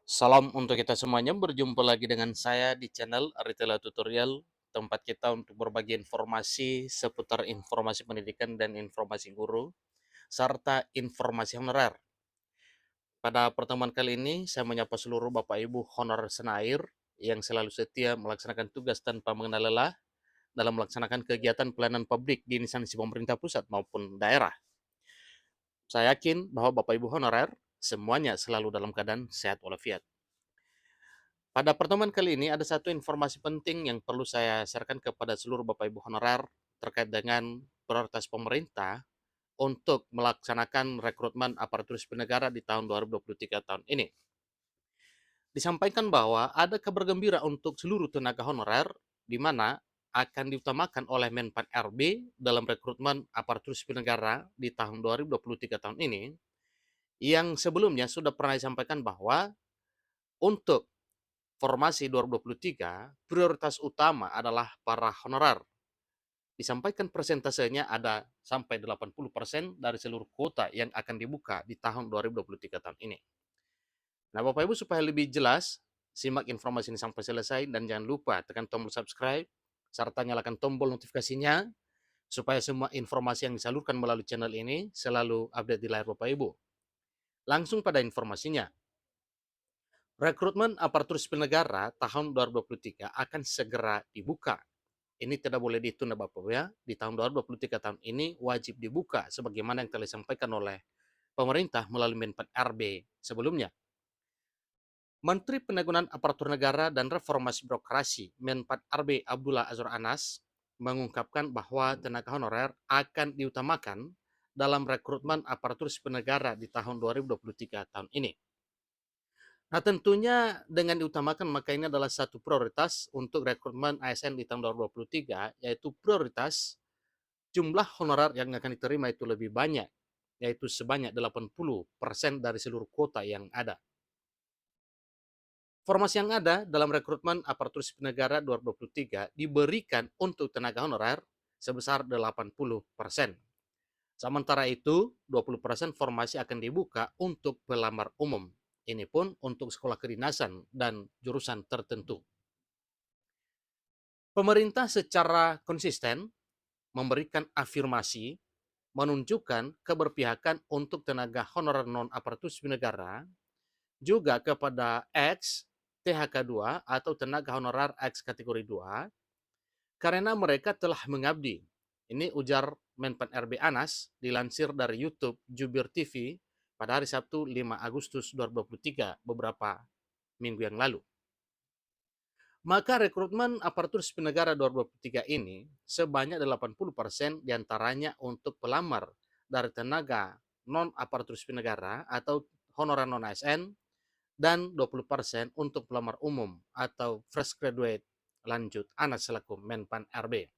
Salam untuk kita semuanya, berjumpa lagi dengan saya di channel Aritela Tutorial, tempat kita untuk berbagi informasi seputar informasi pendidikan dan informasi guru, serta informasi honorer. Pada pertemuan kali ini, saya menyapa seluruh Bapak Ibu honorer senair yang selalu setia melaksanakan tugas tanpa mengenal lelah dalam melaksanakan kegiatan pelayanan publik di instansi pemerintah pusat maupun daerah. Saya yakin bahwa Bapak Ibu honorer semuanya selalu dalam keadaan sehat walafiat. Pada pertemuan kali ini ada satu informasi penting yang perlu saya sharekan kepada seluruh Bapak Ibu honorer terkait dengan prioritas pemerintah untuk melaksanakan rekrutmen aparatur sipil negara di tahun 2023 tahun ini. Disampaikan bahwa ada kabar gembira untuk seluruh tenaga honorer di mana akan diutamakan oleh Menpan RB dalam rekrutmen aparatur sipil negara di tahun 2023 tahun ini, yang sebelumnya sudah pernah disampaikan bahwa untuk formasi 2023, prioritas utama adalah para honorer. Disampaikan persentasenya ada sampai 80% dari seluruh kuota yang akan dibuka di tahun 2023 tahun ini. Nah, Bapak Ibu supaya lebih jelas, simak informasi ini sampai selesai dan jangan lupa tekan tombol subscribe serta nyalakan tombol notifikasinya supaya semua informasi yang disalurkan melalui channel ini selalu update di layar Bapak Ibu. Langsung pada informasinya. Rekrutmen aparatur sipil negara tahun 2023 akan segera dibuka. Ini tidak boleh ditunda Bapak ya. Di tahun 2023 tahun ini wajib dibuka sebagaimana yang telah disampaikan oleh pemerintah melalui Menpan RB sebelumnya. Menteri Pendayagunaan Aparatur Negara dan Reformasi Birokrasi Menpan RB Abdullah Azwar Anas mengungkapkan bahwa tenaga honorer akan diutamakan dalam rekrutmen aparatur sipil negara di tahun 2023 tahun ini. Nah, tentunya dengan diutamakan maka ini adalah satu prioritas untuk rekrutmen ASN di tahun 2023, yaitu prioritas jumlah honorer yang akan diterima itu lebih banyak, yaitu sebanyak 80% dari seluruh kuota yang ada. Formasi yang ada dalam rekrutmen aparatur sipil negara 2023 diberikan untuk tenaga honorer sebesar 80%. Sementara itu, 20% formasi akan dibuka untuk pelamar umum. Ini pun untuk sekolah kedinasan dan jurusan tertentu. Pemerintah secara konsisten memberikan afirmasi, menunjukkan keberpihakan untuk tenaga honorer non-aparatur sipil negara, juga kepada X, THK2 atau tenaga honorer X kategori 2, karena mereka telah mengabdi. Ini ujar Menpan RB Anas dilansir dari YouTube Jubir TV pada hari Sabtu 5 Agustus 2023 beberapa minggu yang lalu. Maka rekrutmen aparatur sipil negara 2023 ini sebanyak 80% diantaranya untuk pelamar dari tenaga non-aparatur sipil negara atau honorer non-ASN dan 20% untuk pelamar umum atau fresh graduate lanjut Anas selaku Menpan RB.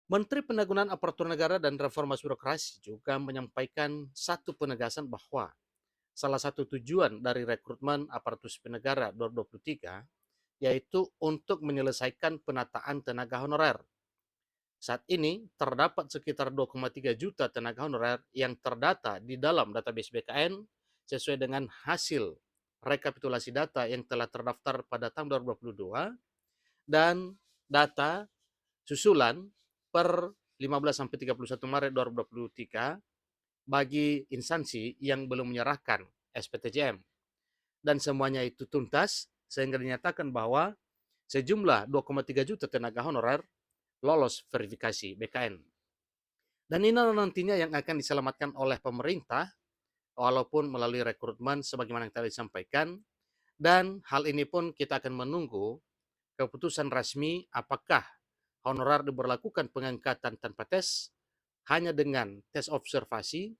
Menteri Pendayagunaan Aparatur Negara dan Reformasi Birokrasi juga menyampaikan satu penegasan bahwa salah satu tujuan dari rekrutmen aparatur sipil negara 2023 yaitu untuk menyelesaikan penataan tenaga honorer. Saat ini terdapat sekitar 2,3 juta tenaga honorer yang terdata di dalam database BKN sesuai dengan hasil rekapitulasi data yang telah terdaftar pada tahun 2022 dan data susulan per 15 sampai 31 Maret 2023 bagi instansi yang belum menyerahkan SPTJM. Dan semuanya itu tuntas sehingga dinyatakan bahwa sejumlah 2,3 juta tenaga honorer lolos verifikasi BKN. Dan ini nantinya yang akan diselamatkan oleh pemerintah walaupun melalui rekrutmen sebagaimana yang tadi disampaikan. Dan hal ini pun kita akan menunggu keputusan resmi apakah honorer diberlakukan pengangkatan tanpa tes hanya dengan tes observasi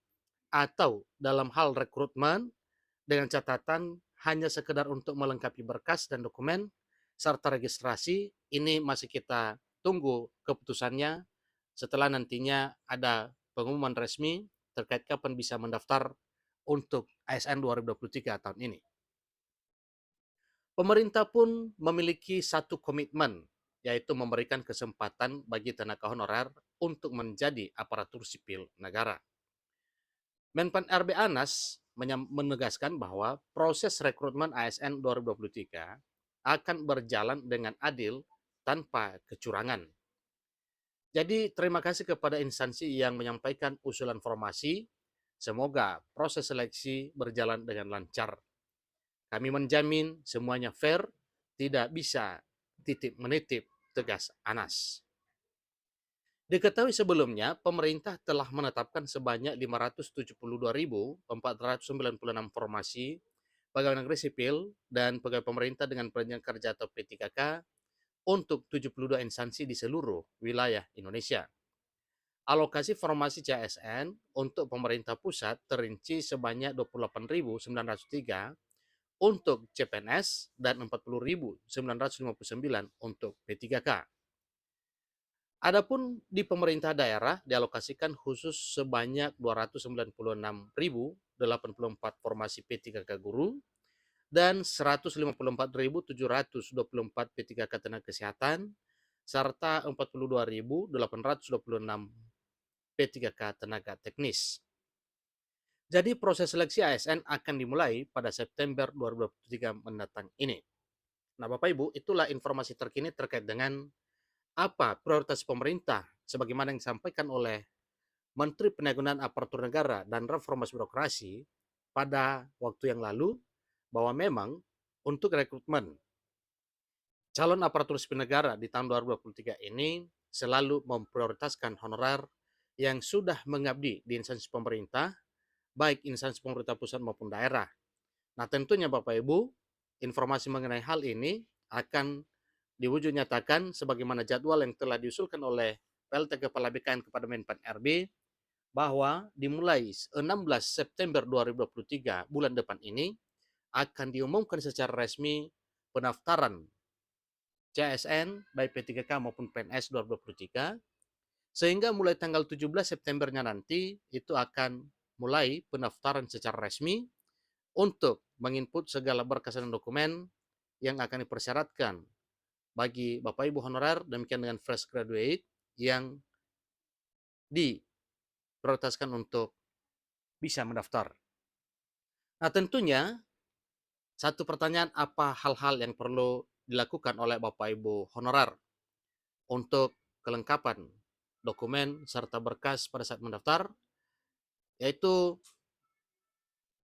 atau dalam hal rekrutmen dengan catatan hanya sekedar untuk melengkapi berkas dan dokumen serta registrasi. Ini masih kita tunggu keputusannya setelah nantinya ada pengumuman resmi terkait kapan bisa mendaftar untuk ASN 2023 tahun ini. Pemerintah pun memiliki satu komitmen, yaitu memberikan kesempatan bagi tenaga honorer untuk menjadi aparatur sipil negara. Menpan RB Anas menegaskan bahwa proses rekrutmen ASN 2023 akan berjalan dengan adil tanpa kecurangan. Jadi terima kasih kepada instansi yang menyampaikan usulan formasi. Semoga proses seleksi berjalan dengan lancar. Kami menjamin semuanya fair, tidak bisa titip-menitip, tegas Anas. Diketahui sebelumnya, pemerintah telah menetapkan sebanyak 572.496 formasi pegawai negeri sipil dan pegawai pemerintah dengan perjanjian kerja atau P3K untuk 72 instansi di seluruh wilayah Indonesia. Alokasi formasi CSN untuk pemerintah pusat terinci sebanyak 28.903 untuk CPNS dan 40.959 untuk P3K. Adapun di pemerintah daerah dialokasikan khusus sebanyak 296.084 formasi P3K guru dan 154.724 P3K tenaga kesehatan serta 42.826 P3K tenaga teknis. Jadi proses seleksi ASN akan dimulai pada September 2023 mendatang ini. Nah Bapak Ibu, itulah informasi terkini terkait dengan apa prioritas pemerintah sebagaimana yang disampaikan oleh Menteri Pendayagunaan Aparatur Negara dan Reformasi Birokrasi pada waktu yang lalu, bahwa memang untuk rekrutmen calon aparatur sipil negara di tahun 2023 ini selalu memprioritaskan honorer yang sudah mengabdi di instansi pemerintah, baik instansi pemerintah pusat maupun daerah. Nah tentunya Bapak Ibu, informasi mengenai hal ini akan diwujud nyatakan sebagaimana jadwal yang telah diusulkan oleh PLT Kepala BKN kepada Menpan RB, bahwa dimulai 16 September 2023 bulan depan ini akan diumumkan secara resmi pendaftaran CSN baik P3K maupun PNS 2023, sehingga mulai tanggal 17 Septembernya nanti itu akan mulai pendaftaran secara resmi untuk menginput segala berkas dan dokumen yang akan dipersyaratkan bagi Bapak Ibu honorer, demikian dengan fresh graduate yang diprioritaskan untuk bisa mendaftar. Nah tentunya satu pertanyaan, apa hal-hal yang perlu dilakukan oleh Bapak Ibu honorer untuk kelengkapan dokumen serta berkas pada saat mendaftar, yaitu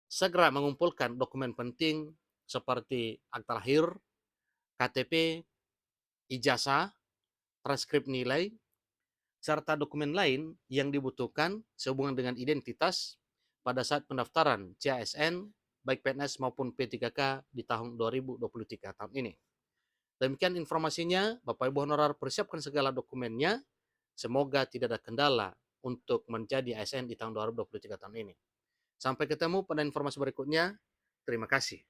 segera mengumpulkan dokumen penting seperti akta lahir, KTP, ijazah, transkrip nilai, serta dokumen lain yang dibutuhkan sehubungan dengan identitas pada saat pendaftaran CASN baik PNS maupun P3K di tahun 2023 tahun ini. Demikian informasinya, Bapak Ibu honorer persiapkan segala dokumennya, semoga tidak ada kendala untuk menjadi ASN di tahun 2023 tahun ini. Sampai ketemu pada informasi berikutnya, terima kasih.